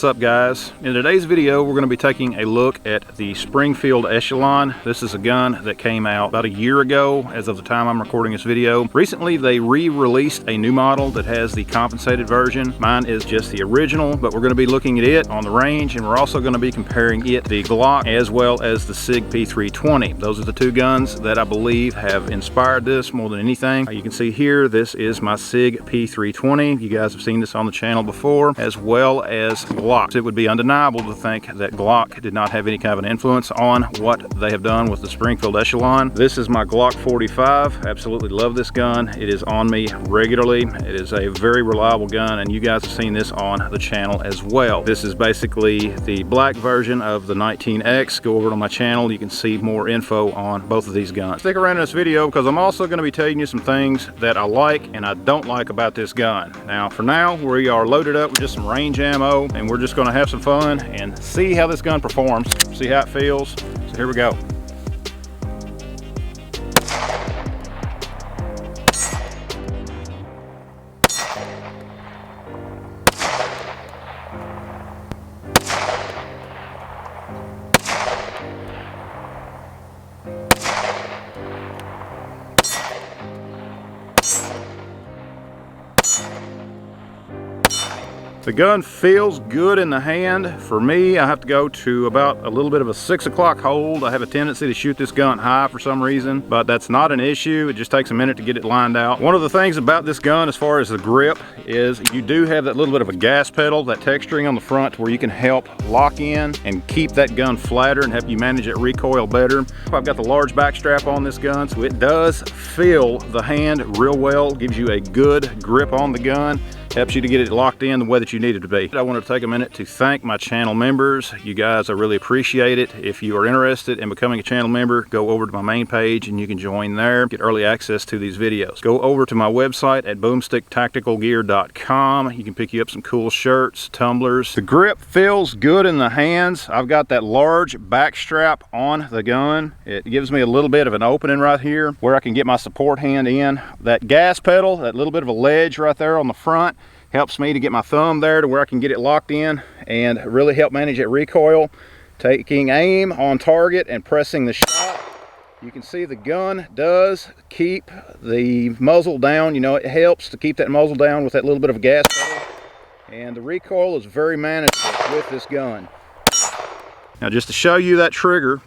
What's up, guys? In today's video we're going to be taking a look at the Springfield Echelon. This is a gun that came out about a year ago as of the time I'm recording this video. Recently they re-released a new model that has the compensated version. Mine is just the original, but we're going to be looking at it on the range, and we're also going to be comparing it to the Glock as well as the SIG P320. Those are the two guns that I believe have inspired this more than anything. You can see here, this is my SIG P320. You guys have seen this on the channel before, as well as Glock. It would be undeniable to think that Glock did not have any kind of an influence on what they have done with the Springfield Echelon. This is my Glock 45. Absolutely love this gun. It is on me regularly. It is a very reliable gun, and you guys have seen this on the channel as well. This is basically the black version of the 19X. Go over to my channel, you can see more info on both of these guns. Stick around in this video because I'm also going to be telling you some things that I like and I don't like about this gun. Now, for now, we are loaded up with just some range ammo, and we're just going to have some fun and see how this gun performs, see how it feels. So here we go. The gun feels good in the hand. For me, I have to go to about a little bit of a 6 o'clock hold. I have a tendency to shoot this gun high for some reason, but that's not an issue. It just takes a minute to get it lined out. One of the things about this gun as far as the grip is you do have that little bit of a gas pedal, that texturing on the front where you can help lock in and keep that gun flatter and help you manage that recoil better. I've got the large back strap on this gun, so it does feel the hand real well, gives you a good grip on the gun. Helps you to get it locked in the way that you need it to be. I wanted to take a minute to thank my channel members. You guys, I really appreciate it. If you are interested in becoming a channel member, go over to my main page and you can join there, get early access to these videos. Go over to my website at boomsticktacticalgear.com. You can pick you up some cool shirts, tumblers. The grip feels good in the hands. I've got that large back strap on the gun. It gives me a little bit of an opening right here where I can get my support hand in. That gas pedal, that little bit of a ledge right there on the front, helps me to get my thumb there to where I can get it locked in and really help manage that recoil. Taking aim on target and pressing the shot. You can see the gun does keep the muzzle down. You know, it helps to keep that muzzle down with that little bit of gas pedal. And the recoil is very manageable with this gun. Now, just to show you that trigger,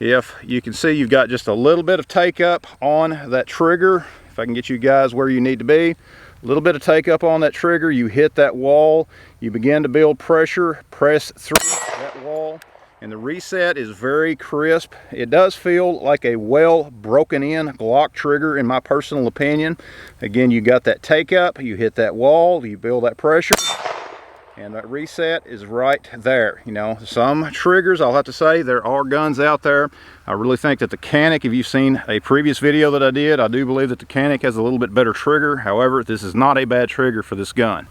if you can see, you've got just a little bit of take up on that trigger. If I can get you guys where you need to be. A little bit of take up on that trigger, you hit that wall, you begin to build pressure, press through that wall, and the reset is very crisp. It does feel like a well broken in Glock trigger in my personal opinion. Again, you got that take up, you hit that wall, you build that pressure, and that reset is right there. You know, some triggers, I'll have to say, there are guns out there. I really think that the Canic, if you've seen a previous video that I did, I do believe that the Canic has a little bit better trigger. However, this is not a bad trigger for this gun.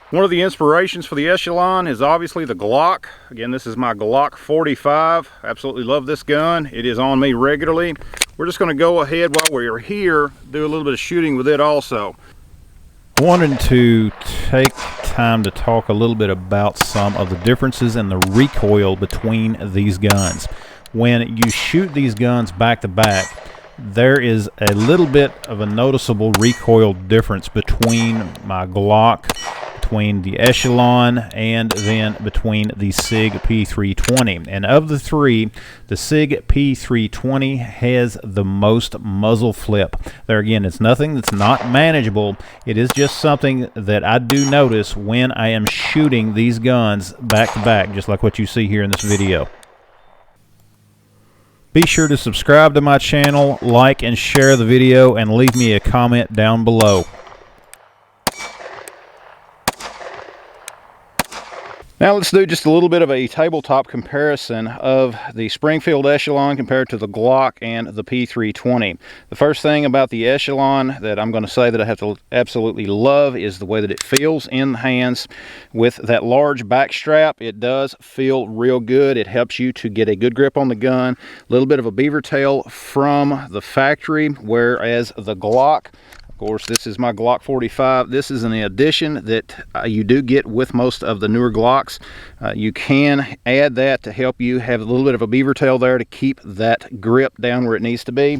One of the inspirations for the Echelon is obviously the Glock. Again, this is my Glock 45. Absolutely love this gun. It is on me regularly. We're just going to go ahead while we're here, do a little bit of shooting with it also. I wanted to take time to talk a little bit about some of the differences in the recoil between these guns. When you shoot these guns back to back, there is a little bit of a noticeable recoil difference between my Glock, between the Echelon, and then between the SIG P320. And of the three, the SIG P320 has the most muzzle flip. There again, it's nothing that's not manageable. It is just something that I do notice when I am shooting these guns back to back, just like what you see here in this video. Be sure to subscribe to my channel, like and share the video, and leave me a comment down below. Now let's do just a little bit of a tabletop comparison of the Springfield Echelon compared to the Glock and the P320. The first thing about the Echelon that I'm going to say that I have to absolutely love is the way that it feels in the hands. With that large back strap, it does feel real good. It helps you to get a good grip on the gun. A little bit of a beaver tail from the factory, whereas the Glock, of course, this is my Glock 45. This is an addition that you do get with most of the newer Glocks. You can add that to help you have a little bit of a beaver tail there to keep that grip down where it needs to be.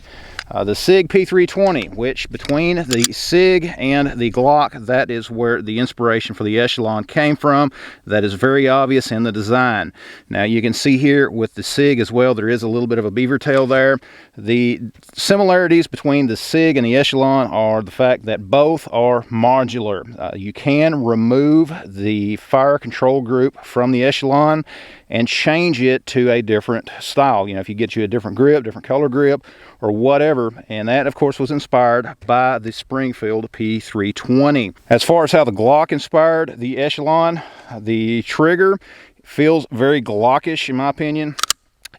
The SIG P320, which between the SIG and the Glock, that is where the inspiration for the Echelon came from. That is very obvious in the design. Now you can see here with the SIG as well, there is a little bit of a beaver tail there. The similarities between the SIG and the Echelon are the fact that both are modular. You can remove the fire control group from the Echelon and change it to a different style. You know, if you get you a different grip, different color grip, or whatever. And that, of course, was inspired by the Springfield P320. As far as how the Glock inspired the Echelon, the trigger feels very Glockish in my opinion.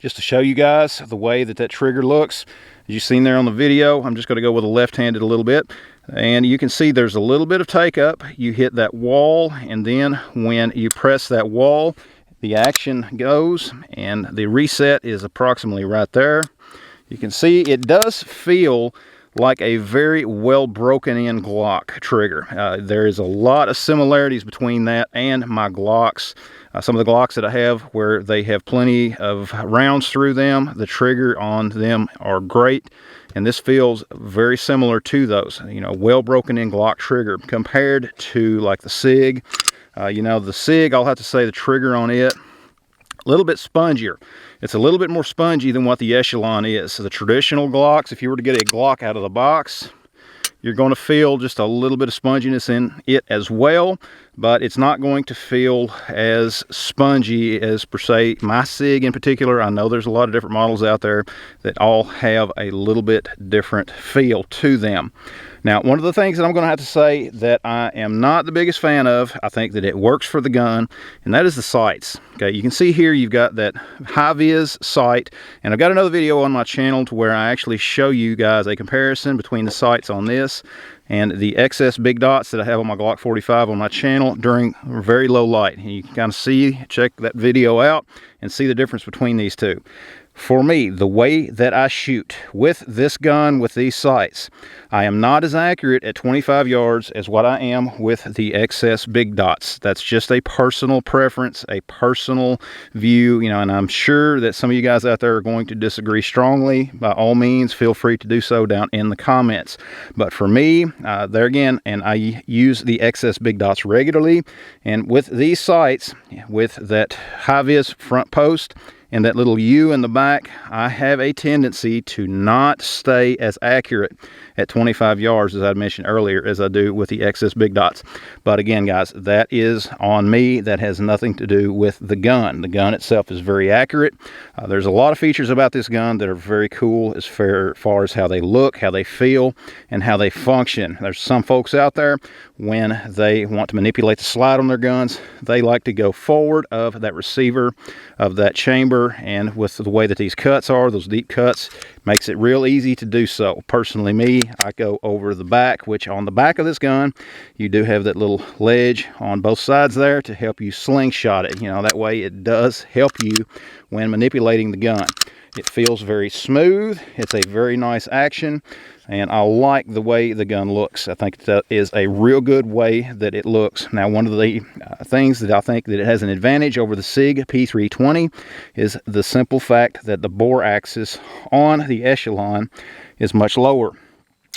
Just to show you guys the way that that trigger looks. As you've seen there on the video, I'm just going to go with a left-handed a little bit. And you can see there's a little bit of take-up. You hit that wall, and then when you press that wall, the action goes, and the reset is approximately right there. You can see it does feel like a very well broken in Glock trigger. There is a lot of similarities between that and my Glocks. Some of the Glocks that I have where they have plenty of rounds through them, the trigger on them are great, and this feels very similar to those. You know, well broken in Glock trigger compared to like the SIG. You know, the SIG, I'll have to say the trigger on it, a little bit spongier. It's a little bit more spongy than what the Echelon is. So the traditional Glocks, if you were to get a Glock out of the box, you're going to feel just a little bit of sponginess in it as well, but it's not going to feel as spongy as per se my SIG in particular. I know there's a lot of different models out there that all have a little bit different feel to them. Now, one of the things that I'm going to have to say that I am not the biggest fan of, I think that it works for the gun, and that is the sights. Okay, you can see here you've got that high-vis sight, and I've got another video on my channel to where I actually show you guys a comparison between the sights on this and the XS big dots that I have on my Glock 45 on my channel during very low light. And you can kind of see, check that video out and see the difference between these two. For me, the way that I shoot with this gun, with these sights, I am not as accurate at 25 yards as what I am with the XS big dots. That's just a personal preference, a personal view, you know, and I'm sure that some of you guys out there are going to disagree strongly. By all means, feel free to do so down in the comments. But for me, there again, and I use the XS big dots regularly, and with these sights, with that high-vis front post, and that little U in the back, I have a tendency to not stay as accurate at 25 yards, as I mentioned earlier, as I do with the XS big dots. But again, guys, that is on me. That has nothing to do with the gun. The gun itself is very accurate. There's a lot of features about this gun that are very cool as far as how they look, how they feel, and how they function. There's some folks out there, when they want to manipulate the slide on their guns, they like to go forward of that receiver, of that chamber, and with the way that these cuts are, those deep cuts, makes it real easy to do so. Personally, me, I go over the back, which on the back of this gun, you do have that little ledge on both sides there to help you slingshot it. You know, that way it does help you when manipulating the gun. It feels very smooth. It's a very nice action, and I like the way the gun looks. I think that is a real good way that it looks. Now, one of the things that I think that it has an advantage over the SIG P320 is the simple fact that the bore axis on the Echelon is much lower.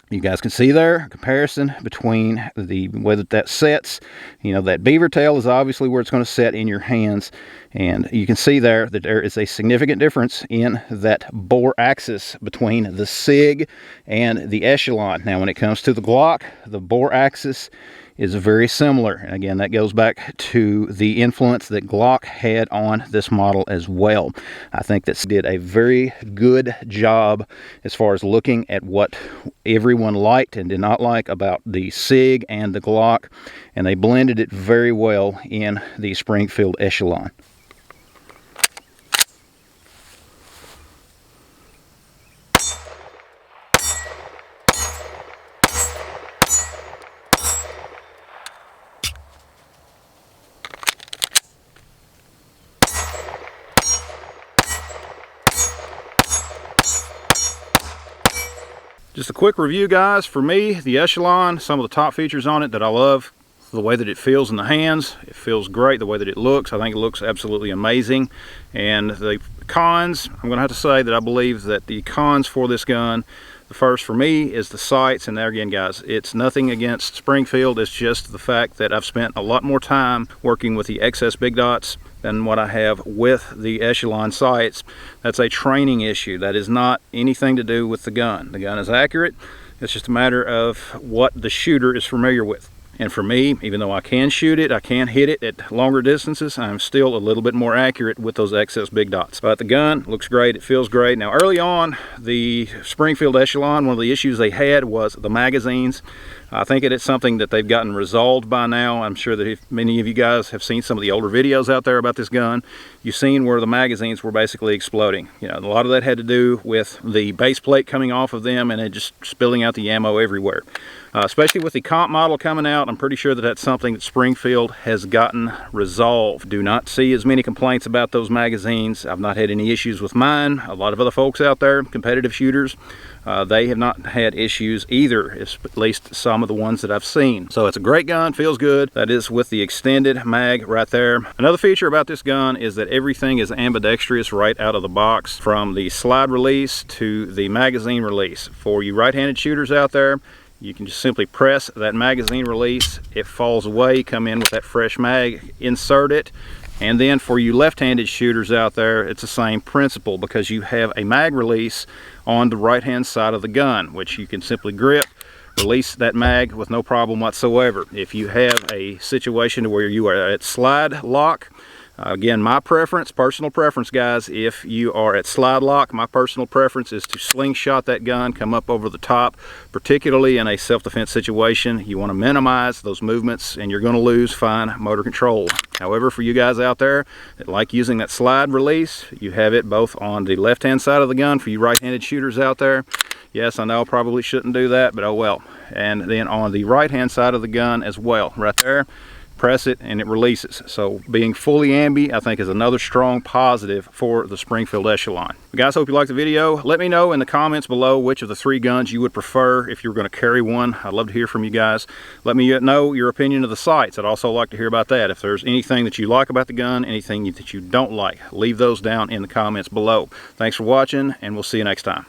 You guys can see there a comparison between the way that sets. You know, that beaver tail is obviously where it's going to set in your hands. And you can see there that there is a significant difference in that bore axis between the SIG and the Echelon. Now, when it comes to the Glock, the bore axis is very similar. And again, that goes back to the influence that Glock had on this model as well. I think that did a very good job as far as looking at what everyone liked and did not like about the SIG and the Glock, and they blended it very well in the Springfield Echelon. Just a quick review, guys. For me, the Echelon, some of the top features on it that I love, the way that it feels in the hands. It feels great. The way that it looks, I think it looks absolutely amazing. And the cons, I'm going to have to say that I believe that the cons for this gun, the first for me is the sights. And there again, guys, it's nothing against Springfield. It's just the fact that I've spent a lot more time working with the XS Big Dots than what I have with the Echelon sights. That's a training issue. That is not anything to do with the gun. The gun is accurate. It's just a matter of what the shooter is familiar with. And for me, even though I can shoot it, I can hit it at longer distances, I'm still a little bit more accurate with those XS Big Dots. But the gun looks great, it feels great. Now early on, the Springfield Echelon, one of the issues they had was the magazines. I think it's something that they've gotten resolved by now. I'm sure that if many of you guys have seen some of the older videos out there about this gun, you've seen where the magazines were basically exploding. You know, a lot of that had to do with the base plate coming off of them and it just spilling out the ammo everywhere. Especially with the comp model coming out, I'm pretty sure that that's something that Springfield has gotten resolved. Do not see as many complaints about those magazines. I've not had any issues with mine. A lot of other folks out there, competitive shooters, they have not had issues either, at least some of the ones that I've seen. So it's a great gun, feels good. That is with the extended mag right there. Another feature about this gun is that everything is ambidextrous right out of the box, from the slide release to the magazine release. For you right-handed shooters out there, you can just simply press that magazine release, it falls away, come in with that fresh mag, insert it. And then for you left-handed shooters out there, it's the same principle, because you have a mag release on the right-hand side of the gun, which you can simply grip, release that mag with no problem whatsoever. If you have a situation where you are at slide lock, again, my preference, personal preference, guys, if you are at slide lock, my personal preference is to slingshot that gun, come up over the top, particularly in a self-defense situation. You want to minimize those movements and you're going to lose fine motor control. However, for you guys out there that like using that slide release, you have it both on the left-hand side of the gun for you right-handed shooters out there. Yes, I know I probably shouldn't do that, but oh well. And then on the right-hand side of the gun as well, right there, press it and it releases. So being fully ambi, I think, is another strong positive for the Springfield Echelon. Guys, hope you liked the video. Let me know in the comments below which of the three guns you would prefer if you were going to carry one. I'd love to hear from you guys. Let me know your opinion of the sights. I'd also like to hear about that. If there's anything that you like about the gun, anything that you don't like, leave those down in the comments below. Thanks for watching, and we'll see you next time.